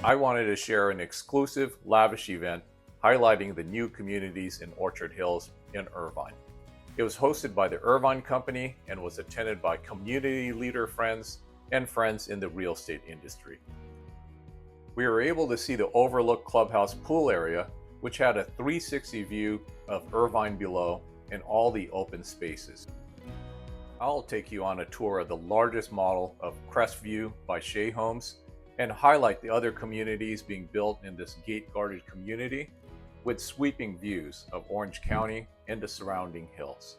I wanted to share an exclusive, lavish event highlighting the new communities in Orchard Hills in Irvine. It was hosted by the Irvine Company and was attended by community leader friends and friends in the real estate industry. We were able to see the Overlook Clubhouse pool area, which had a 360 view of Irvine below and all the open spaces. I'll take you on a tour of the largest model of Crestview by Shea Homes and highlight the other communities being built in this gate-guarded community with sweeping views of Orange County and the surrounding hills.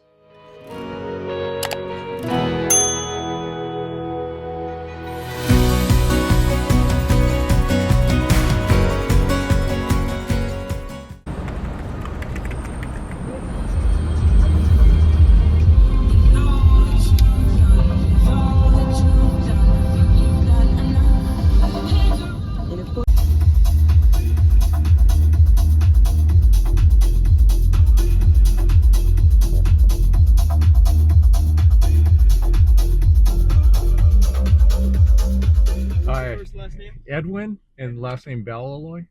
Hi, First last name? Edwin, and last name Ballaloy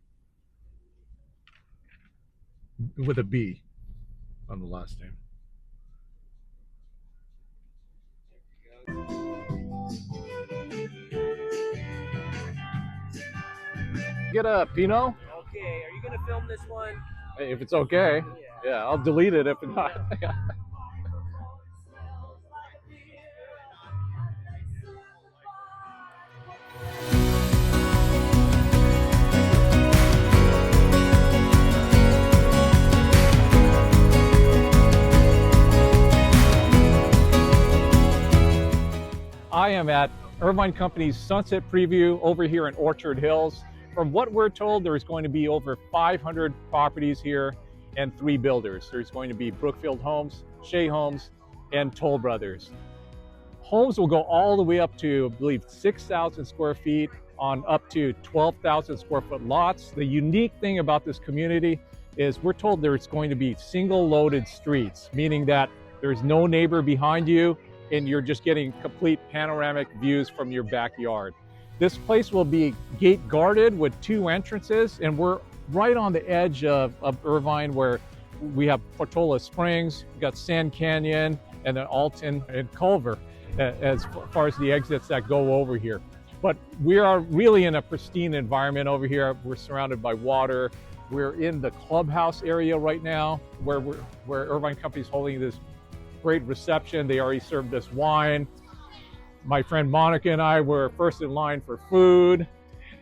with a B on the last name. Get a Pinot? Okay, are you gonna film this one? If it's okay. Yeah, I'll delete it if it's not. I am at Irvine Company's Sunset Preview over here in Orchard Hills. From what we're told, there's going to be over 500 properties here and 3 builders. There's going to be Brookfield Homes, Shea Homes, and Toll Brothers. Homes will go all the way up to, I believe, 6,000 square feet on up to 12,000 square foot lots. The unique thing about this community is we're told there's going to be single loaded streets, meaning that there's no neighbor behind you and you're just getting complete panoramic views from your backyard. This place will be gate guarded with 2 entrances, and we're right on the edge of Irvine where we have Portola Springs, we've got Sand Canyon, and then Alton and Culver as far as the exits that go over here. But we are really in a pristine environment over here. We're surrounded by water. We're in the clubhouse area right now where Irvine Company is holding this great reception. They already served us wine. My friend Monica and I were first in line for food.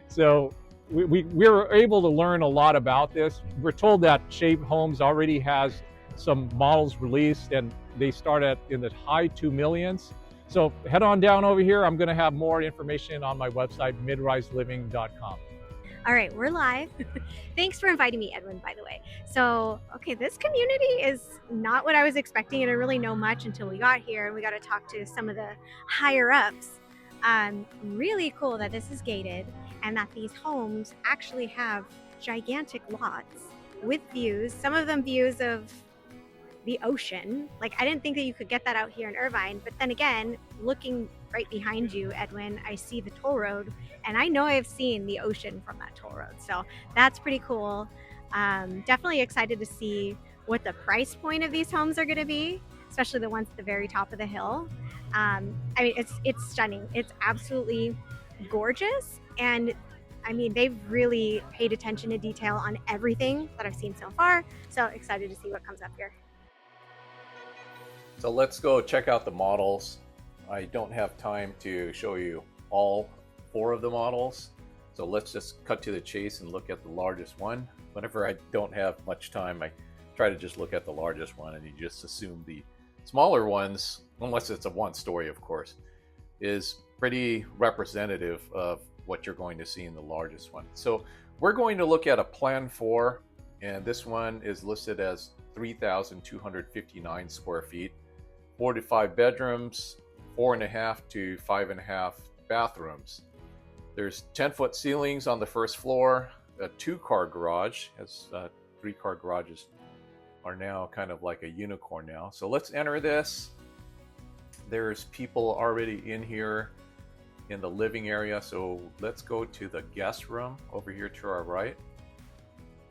So we were able to learn a lot about this. We're told that Shea Homes already has some models released and they start in the high 2 millions. So head on down over here. I'm gonna have more information on my website, midriseliving.com. All right, we're live. Thanks for inviting me, Edwin, by the way. So, okay, this community is not what I was expecting. I didn't really know much until we got here and we got to talk to some of the higher ups. Really cool that this is gated and that these homes actually have gigantic lots with views, some of them views of the ocean. Like, I didn't think that you could get that out here in Irvine, but then again, looking right behind you, Edwin, I see the toll road, and I know I've seen the ocean from that toll road. So that's pretty cool. Definitely excited to see what the price point of these homes are going to be, especially the ones at the very top of the hill. I mean, it's stunning. It's absolutely gorgeous. And I mean, they've really paid attention to detail on everything that I've seen so far. So excited to see what comes up here. So let's go check out the models. I don't have time to show you all 4 of the models. So let's just cut to the chase and look at the largest one. Whenever I don't have much time, I try to just look at the largest one, and you just assume the smaller ones, unless it's a 1-story, of course, is pretty representative of what you're going to see in the largest one. So we're going to look at a Plan 4, and this one is listed as 3,259 square feet, 4 to 5 bedrooms, 4.5 to 5.5 bathrooms. There's 10-foot ceilings on the first floor, a 2-car garage, as 3-car garages are now kind of like a unicorn now. So let's enter this. There's people already in here. in the living area. So let's go to the guest room over here to our right.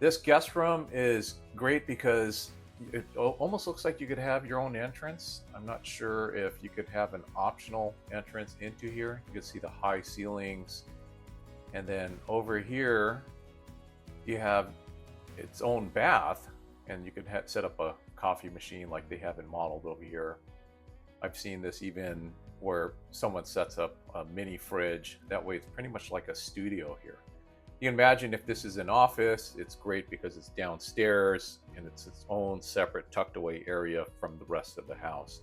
This guest room is great because it almost looks like you could have your own entrance. I'm not sure if you could have an optional entrance into here. You can see the high ceilings. And then over here, you have its own bath, and you could set up a coffee machine like they have it modeled over here. I've seen this even where someone sets up a mini fridge. That way it's pretty much like a studio here. You can imagine if this is an office, it's great because it's downstairs and it's its own separate tucked away area from the rest of the house.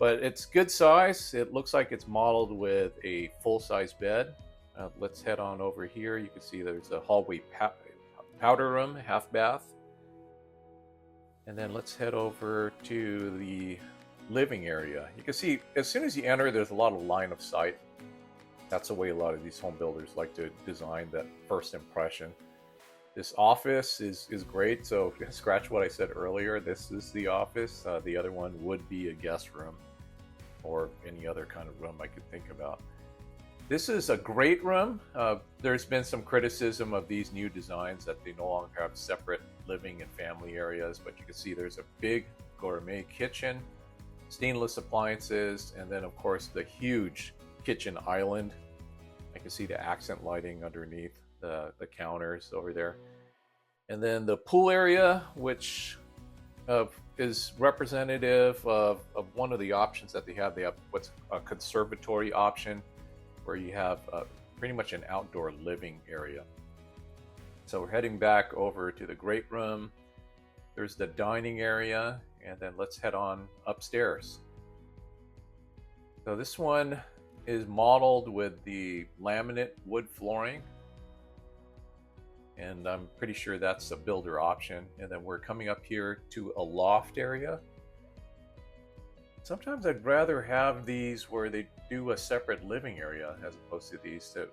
But it's good size. It looks like it's modeled with a full-size bed. Let's head on over here. You can see there's a hallway powder room, half bath. And then let's head over to the living area. You can see as soon as you enter, there's a lot of line of sight. That's the way a lot of these home builders like to design that first impression. This office is great. So scratch what I said earlier. This is the office. The other one would be a guest room or any other kind of room I could think about. This is a great room. There's been some criticism of these new designs that they no longer have separate living and family areas, but you can see there's a big gourmet kitchen, stainless appliances, and then of course the huge kitchen island. I can see the accent lighting underneath the counters over there. And then the pool area, which is representative of one of the options that they have. They have what's a conservatory option, where you have pretty much an outdoor living area. So we're heading back over to the great room. There's the dining area, and then let's head on upstairs. So this one is modeled with the laminate wood flooring, and I'm pretty sure that's a builder option. And then we're coming up here to a loft area. Sometimes I'd rather have these where they do a separate living area as opposed to these. So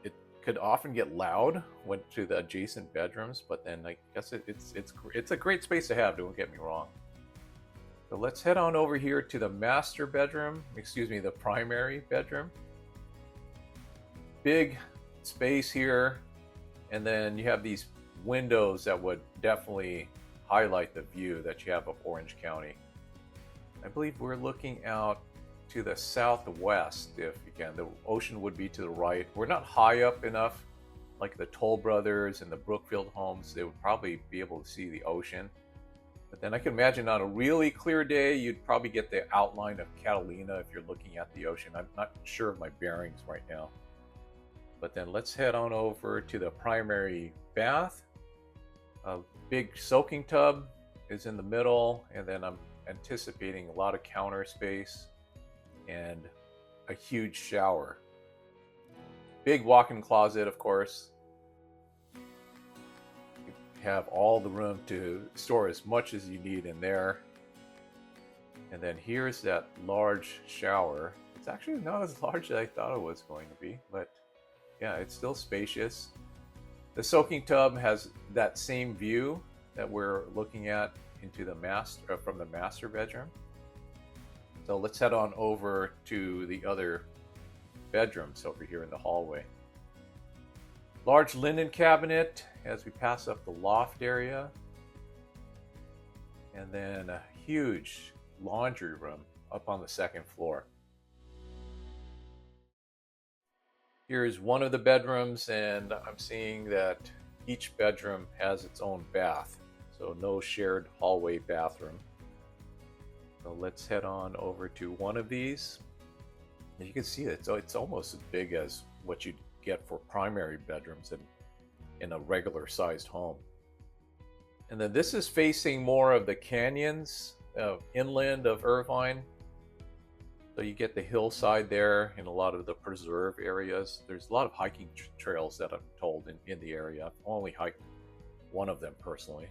it could often get loud when to the adjacent bedrooms, but then I guess it's a great space to have, don't get me wrong. So let's head on over here to the master bedroom, the primary bedroom. Big space here, and then you have these windows that would definitely highlight the view that you have of Orange County. I believe we're looking out to the southwest. If you can, the ocean would be to the right. We're not high up enough like the Toll Brothers and the Brookfield Homes. They would probably be able to see the ocean. But then I can imagine on a really clear day, you'd probably get the outline of Catalina if you're looking at the ocean. I'm not sure of my bearings right now. But then let's head on over to the primary bath. A big soaking tub is in the middle, and then I'm anticipating a lot of counter space and a huge shower. Big walk-in closet, of course. You have all the room to store as much as you need in there. And then here's that large shower. It's actually not as large as I thought it was going to be, but yeah, it's still spacious. The soaking tub has that same view that we're looking at into the from the master bedroom. So let's head on over to the other bedrooms over here in the hallway. Large linen cabinet as we pass up the loft area, and then a huge laundry room up on the second floor. Here's one of the bedrooms, and I'm seeing that each bedroom has its own bath, so no shared hallway bathroom. So let's head on over to one of these. As you can see, it's almost as big as what you'd get for primary bedrooms in a regular sized home. And then this is facing more of the canyons inland of Irvine. So you get the hillside there in a lot of the preserve areas. There's a lot of hiking trails that I'm told in the area. I've only hiked one of them personally.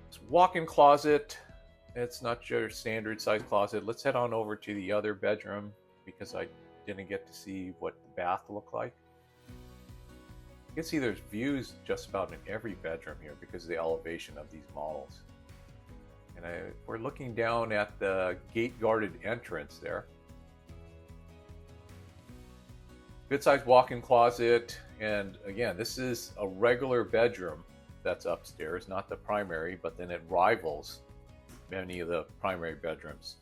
It's walk-in closet. It's not your standard size closet. Let's head on over to the other bedroom because I didn't get to see what the bath looked like. You can see there's views just about in every bedroom here because of the elevation of these models. And we're looking down at the gate-guarded entrance there. Good sized walk-in closet, and again, this is a regular bedroom that's upstairs, not the primary, but then it rivals many of the primary bedrooms.